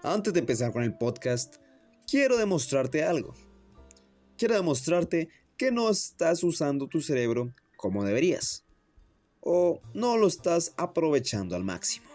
Antes de empezar con el podcast, quiero demostrarte algo. Quiero demostrarte que no estás usando tu cerebro como deberías. O no lo estás aprovechando al máximo.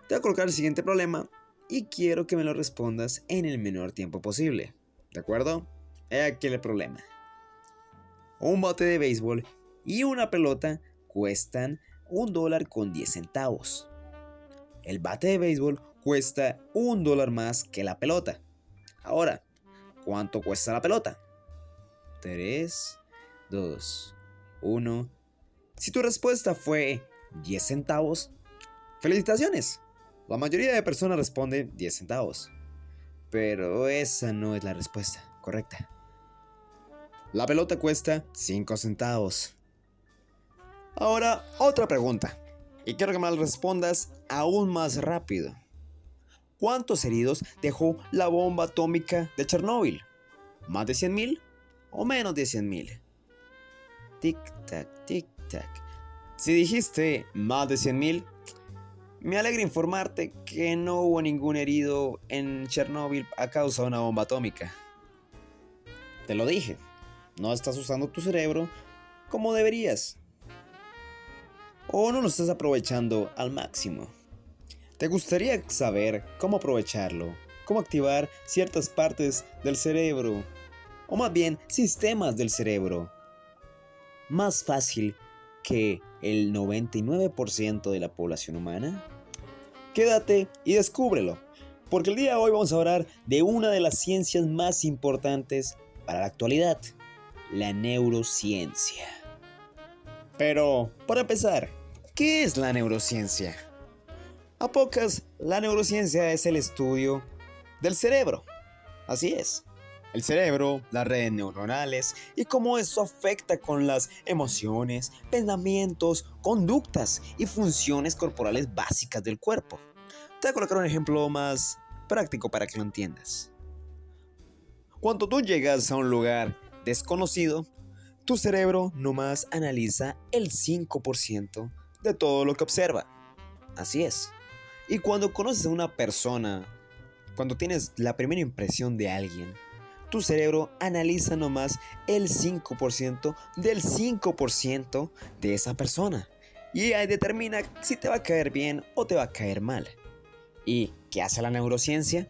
Te voy a colocar el siguiente problema y quiero que me lo respondas en el menor tiempo posible. ¿De acuerdo? He aquí el problema. Un bate de béisbol y una pelota cuestan $1.10. El bate de béisbol cuesta $1 más que la pelota. Ahora, ¿cuánto cuesta la pelota? 3, 2, 1. Si tu respuesta fue 10 centavos, felicitaciones. La mayoría de personas responde 10 centavos. Pero esa no es la respuesta correcta. La pelota cuesta 5 centavos. Ahora, otra pregunta. Y quiero que me la respondas aún más rápido. ¿Cuántos heridos dejó la bomba atómica de Chernóbil? ¿Más de 100,000 o menos de 100,000? Tic-tac, tic-tac. Si dijiste más de 100,000, me alegra informarte que no hubo ningún herido en Chernóbil a causa de una bomba atómica. Te lo dije, no estás usando tu cerebro como deberías. O no lo estás aprovechando al máximo. ¿Te gustaría saber cómo aprovecharlo? ¿Cómo activar ciertas partes del cerebro? O más bien, sistemas del cerebro. Más fácil que el 99% de la población humana. Quédate y descúbrelo, porque el día de hoy vamos a hablar de una de las ciencias más importantes para la actualidad, la neurociencia. Pero, para empezar, ¿qué es la neurociencia? A pocas, la neurociencia es el estudio del cerebro. Así es. El cerebro, las redes neuronales y cómo eso afecta con las emociones, pensamientos, conductas y funciones corporales básicas del cuerpo. Te voy a colocar un ejemplo más práctico para que lo entiendas. Cuando tú llegas a un lugar desconocido, tu cerebro nomás analiza el 5% de todo lo que observa. Así es. Y cuando conoces a una persona, cuando tienes la primera impresión de alguien, tu cerebro analiza nomás el 5% del 5% de esa persona. Y ahí determina si te va a caer bien o te va a caer mal. ¿Y qué hace la neurociencia?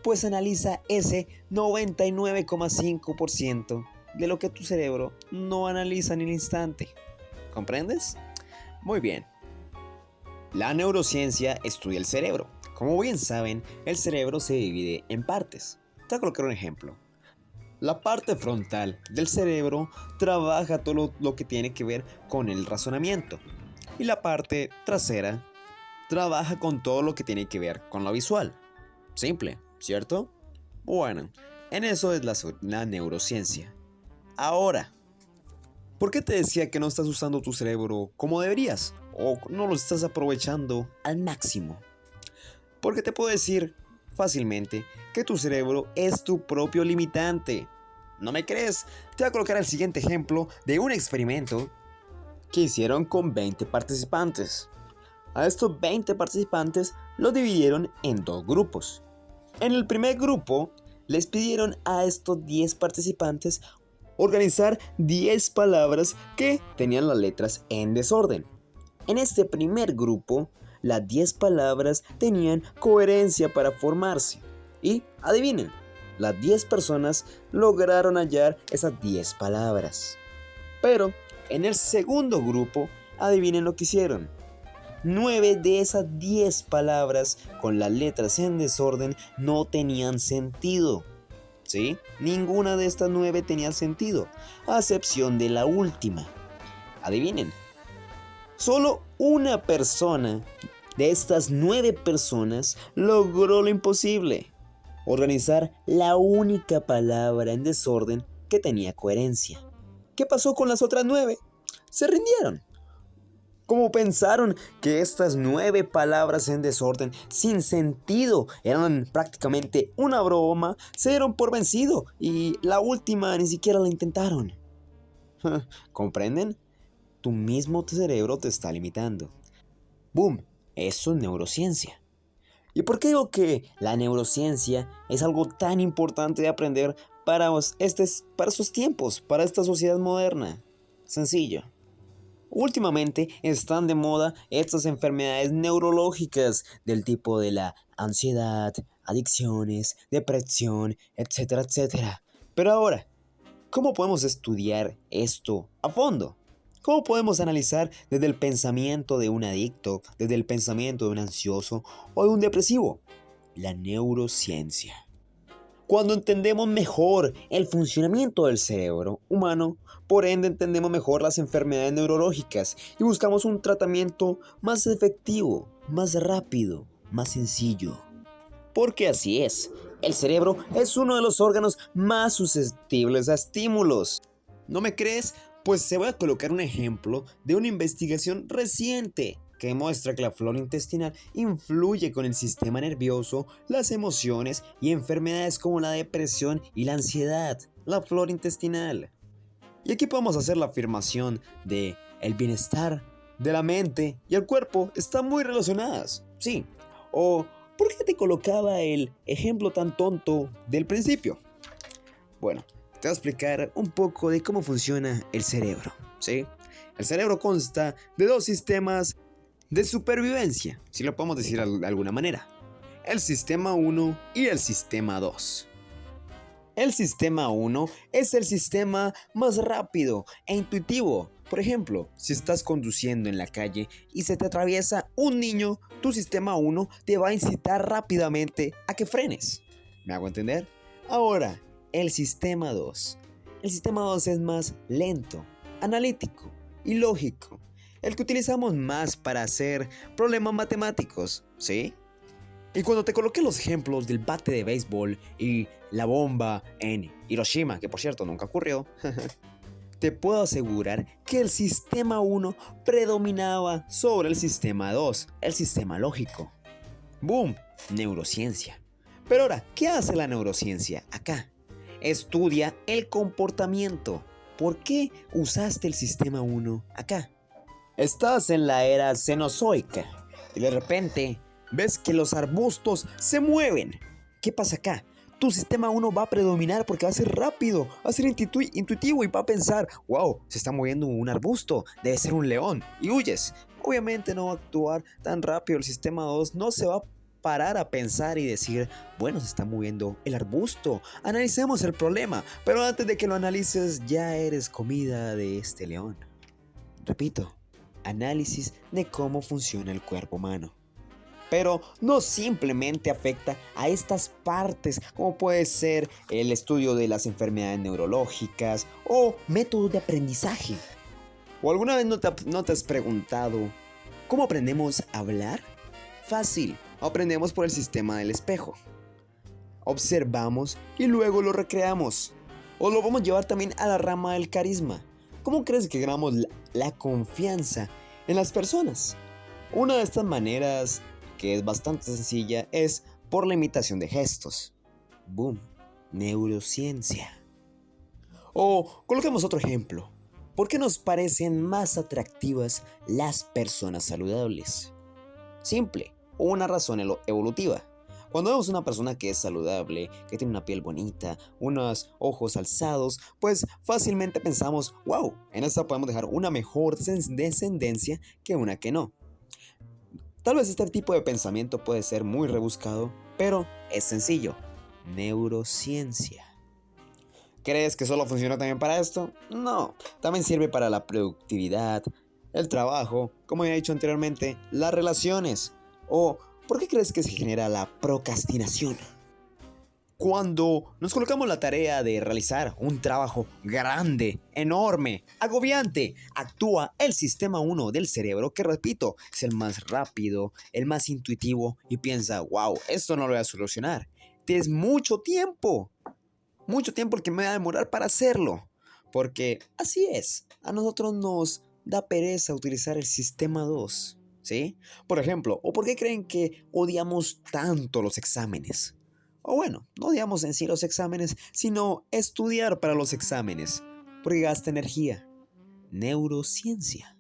Pues analiza ese 99,5% de lo que tu cerebro no analiza en el instante. ¿Comprendes? Muy bien. La neurociencia estudia el cerebro. Como bien saben, el cerebro se divide en partes. Te voy a colocar un ejemplo. La parte frontal del cerebro trabaja todo lo que tiene que ver con el razonamiento. Y la parte trasera trabaja con todo lo que tiene que ver con lo visual. Simple, ¿cierto? Bueno, en eso es la neurociencia. Ahora, ¿por qué te decía que no estás usando tu cerebro como deberías? ¿O no lo estás aprovechando al máximo? Porque te puedo decir fácilmente que tu cerebro es tu propio limitante. ¿No me crees? Te voy a colocar el siguiente ejemplo de un experimento que hicieron con 20 participantes. A estos 20 participantes los dividieron en dos grupos. En el primer grupo les pidieron a estos 10 participantes organizar 10 palabras que tenían las letras en desorden. En este primer grupo, las 10 palabras tenían coherencia para formarse. Y adivinen, las 10 personas lograron hallar esas 10 palabras. Pero en el segundo grupo, adivinen lo que hicieron. 9 de esas 10 palabras con las letras en desorden no tenían sentido. ¿Sí? Ninguna de estas 9 tenía sentido, a excepción de la última. Adivinen. Solo una persona de estas 9 personas logró lo imposible: organizar la única palabra en desorden que tenía coherencia. ¿Qué pasó con las otras 9? Se rindieron. Como pensaron que estas 9 palabras en desorden, sin sentido, eran prácticamente una broma, se dieron por vencido y la última ni siquiera la intentaron. ¿Comprenden? Tu mismo cerebro te está limitando. ¡Boom! Eso es neurociencia. ¿Y por qué digo que la neurociencia es algo tan importante de aprender para estos tiempos, para esta sociedad moderna? Sencillo. Últimamente están de moda estas enfermedades neurológicas del tipo de la ansiedad, adicciones, depresión, etcétera, etcétera. Pero ahora, ¿cómo podemos estudiar esto a fondo? ¿Cómo podemos analizar desde el pensamiento de un adicto, desde el pensamiento de un ansioso o de un depresivo? La neurociencia. Cuando entendemos mejor el funcionamiento del cerebro humano, por ende entendemos mejor las enfermedades neurológicas y buscamos un tratamiento más efectivo, más rápido, más sencillo. Porque así es, el cerebro es uno de los órganos más susceptibles a estímulos. ¿No me crees? Pues se voy a colocar un ejemplo de una investigación reciente que demuestra que la flora intestinal influye con el sistema nervioso, las emociones y enfermedades como la depresión y la ansiedad. La flora intestinal. Y aquí podemos hacer la afirmación de el bienestar de la mente y el cuerpo están muy relacionadas. Sí. O ¿por qué te colocaba el ejemplo tan tonto del principio? Bueno, te voy a explicar un poco de cómo funciona el cerebro, ¿sí? El cerebro consta de dos sistemas de supervivencia, si lo podemos decir de alguna manera. El sistema 1 y el sistema 2. El sistema 1 es el sistema más rápido e intuitivo. Por ejemplo, si estás conduciendo en la calle y se te atraviesa un niño, tu sistema 1 te va a incitar rápidamente a que frenes. ¿Me hago entender? Ahora, el sistema 2. El sistema 2 es más lento, analítico y lógico. El que utilizamos más para hacer problemas matemáticos, ¿sí? Y cuando te coloqué los ejemplos del bate de béisbol y la bomba en Hiroshima, que por cierto nunca ocurrió, te puedo asegurar que el sistema 1 predominaba sobre el sistema 2, el sistema lógico. ¡Boom! Neurociencia. Pero ahora, ¿qué hace la neurociencia acá? Estudia el comportamiento. ¿Por qué usaste el sistema 1 acá? Estás en la era cenozoica y de repente ves que los arbustos se mueven. ¿Qué pasa acá? Tu sistema 1 va a predominar porque va a ser rápido, va a ser intuitivo y va a pensar, wow, se está moviendo un arbusto, debe ser un león, y huyes. Obviamente no va a actuar tan rápido, el sistema 2 no se va a parar a pensar y decir, bueno, se está moviendo el arbusto, analicemos el problema, pero antes de que lo analices ya eres comida de este león. Repito, análisis de cómo funciona el cuerpo humano. Pero no simplemente afecta a estas partes, como puede ser el estudio de las enfermedades neurológicas o métodos de aprendizaje. ¿O alguna vez no te has preguntado cómo aprendemos a hablar? Fácil, aprendemos por el sistema del espejo. Observamos y luego lo recreamos. O lo vamos a llevar también a la rama del carisma. ¿Cómo crees que ganamos la confianza en las personas? Una de estas maneras, que es bastante sencilla, es por la imitación de gestos. Boom, neurociencia. O coloquemos otro ejemplo. ¿Por qué nos parecen más atractivas las personas saludables? Simple, una razón evolutiva. Cuando vemos una persona que es saludable, que tiene una piel bonita, unos ojos alzados, pues fácilmente pensamos, wow, en esta podemos dejar una mejor descendencia que una que no. Tal vez este tipo de pensamiento puede ser muy rebuscado, pero es sencillo. Neurociencia. ¿Crees que solo funciona también para esto? No, también sirve para la productividad, el trabajo, como ya he dicho anteriormente, las relaciones. O, ¿por qué crees que se genera la procrastinación? Cuando nos colocamos la tarea de realizar un trabajo grande, enorme, agobiante, actúa el sistema 1 del cerebro que, repito, es el más rápido, el más intuitivo y piensa, wow, esto no lo voy a solucionar. Tienes mucho tiempo el que me va a demorar para hacerlo. Porque así es, a nosotros nos da pereza utilizar el sistema 2, ¿sí? Por ejemplo, ¿o por qué creen que odiamos tanto los exámenes? O bueno, no odiamos en sí los exámenes, sino estudiar para los exámenes, porque gasta energía. Neurociencia.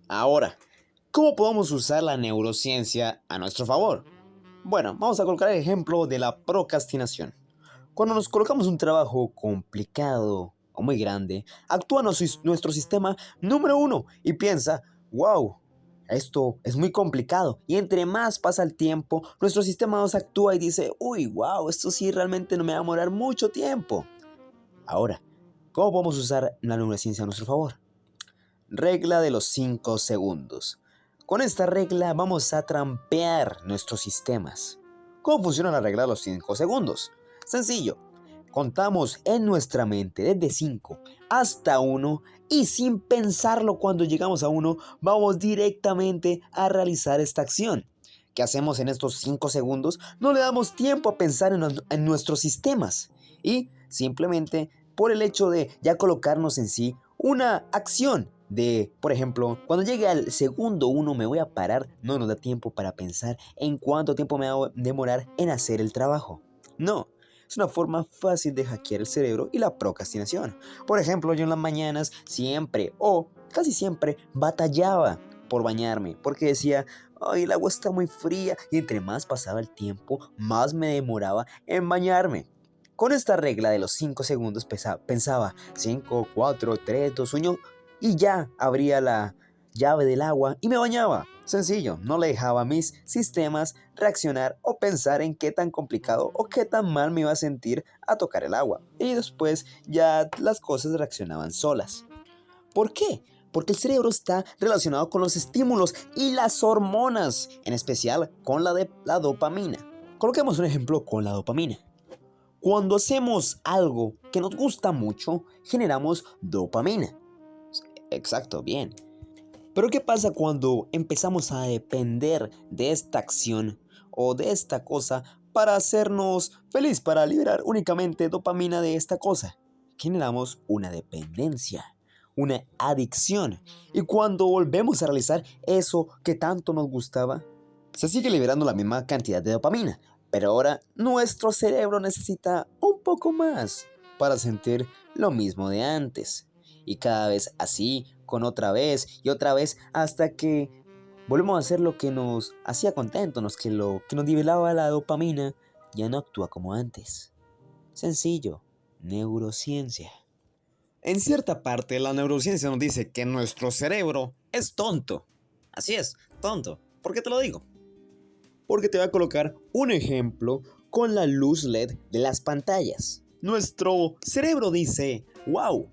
Ahora, ¿Cómo podemos usar la neurociencia a nuestro favor? Bueno, vamos a colocar el ejemplo de la procrastinación. Cuando nos colocamos un trabajo complicado o muy grande, actúa nuestro sistema número uno y piensa, wow, esto es muy complicado. Y entre más pasa el tiempo, nuestro sistema nos actúa y dice, uy, wow, esto sí realmente no me va a demorar mucho tiempo. Ahora, ¿cómo podemos usar la neurociencia a nuestro favor? Regla de los 5 segundos. Con esta regla vamos a trampear nuestros sistemas. ¿Cómo funciona la regla de los 5 segundos? Sencillo. Contamos en nuestra mente desde 5 hasta 1 y sin pensarlo cuando llegamos a 1 vamos directamente a realizar esta acción. ¿Qué hacemos en estos 5 segundos? No le damos tiempo a pensar en nuestros sistemas y simplemente por el hecho de ya colocarnos en sí una acción de, por ejemplo, cuando llegue al segundo 1 me voy a parar, no nos da tiempo para pensar en cuánto tiempo me va a demorar en hacer el trabajo. No, es una forma fácil de hackear el cerebro y la procrastinación. Por ejemplo, yo en las mañanas siempre o casi siempre batallaba por bañarme porque decía, ay, el agua está muy fría y entre más pasaba el tiempo, más me demoraba en bañarme. Con esta regla de los 5 segundos pensaba 5, 4, 3, 2, 1 y ya abría la llave del agua y me bañaba. Sencillo, no le dejaba a mis sistemas reaccionar o pensar en qué tan complicado o qué tan mal me iba a sentir a tocar el agua. Y después ya las cosas reaccionaban solas. ¿Por qué? Porque el cerebro está relacionado con los estímulos y las hormonas, en especial con la dopamina. Coloquemos un ejemplo con la dopamina. Cuando hacemos algo que nos gusta mucho, generamos dopamina. Exacto, bien. Pero ¿qué pasa cuando empezamos a depender de esta acción o de esta cosa para hacernos feliz, para liberar únicamente dopamina de esta cosa? Generamos una dependencia, una adicción. Y cuando volvemos a realizar eso que tanto nos gustaba, se sigue liberando la misma cantidad de dopamina. Pero ahora nuestro cerebro necesita un poco más para sentir lo mismo de antes. Y cada vez así, con otra vez y otra vez, hasta que volvemos a hacer lo que nos hacía contentos, lo que nos nivelaba la dopamina, ya no actúa como antes. Sencillo, neurociencia. En cierta parte, la neurociencia nos dice que nuestro cerebro es tonto. Así es, tonto. ¿Por qué te lo digo? Porque te voy a colocar un ejemplo con la luz LED de las pantallas. Nuestro cerebro dice, wow,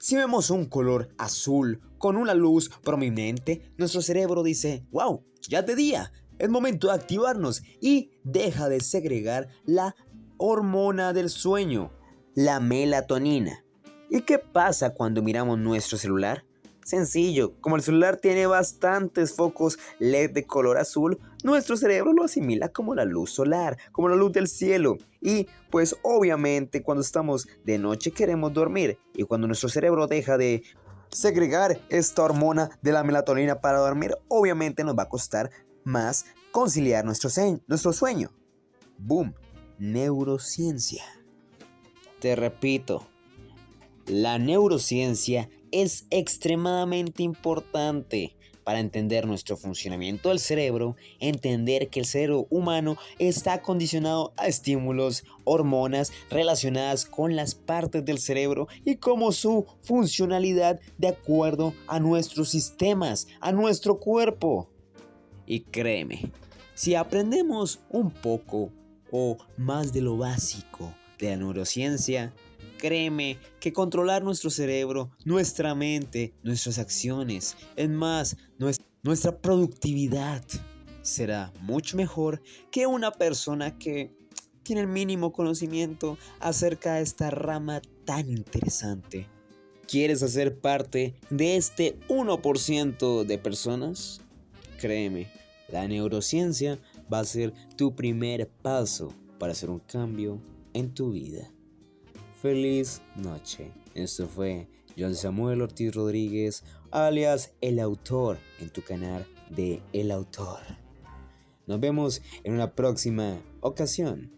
si vemos un color azul con una luz prominente, nuestro cerebro dice, wow, ya es de día, es momento de activarnos y deja de segregar la hormona del sueño, la melatonina. ¿Y qué pasa cuando miramos nuestro celular? Sencillo, como el celular tiene bastantes focos LED de color azul, nuestro cerebro lo asimila como la luz solar, como la luz del cielo. Y pues obviamente cuando estamos de noche queremos dormir y cuando nuestro cerebro deja de segregar esta hormona de la melatonina para dormir, obviamente nos va a costar más conciliar nuestro sueño. Boom, neurociencia. Te repito, la neurociencia es extremadamente importante para entender nuestro funcionamiento del cerebro, entender que el cerebro humano está condicionado a estímulos, hormonas relacionadas con las partes del cerebro y como su funcionalidad de acuerdo a nuestros sistemas, a nuestro cuerpo. Y créeme, si aprendemos un poco o más de lo básico de la neurociencia, créeme que controlar nuestro cerebro, nuestra mente, nuestras acciones, es más, nuestra productividad será mucho mejor que una persona que tiene el mínimo conocimiento acerca de esta rama tan interesante. ¿Quieres hacer parte de este 1% de personas? Créeme, la neurociencia va a ser tu primer paso para hacer un cambio en tu vida. Feliz noche. Esto fue John Samuel Ortiz Rodríguez, alias El Autor, en tu canal de El Autor. Nos vemos en una próxima ocasión.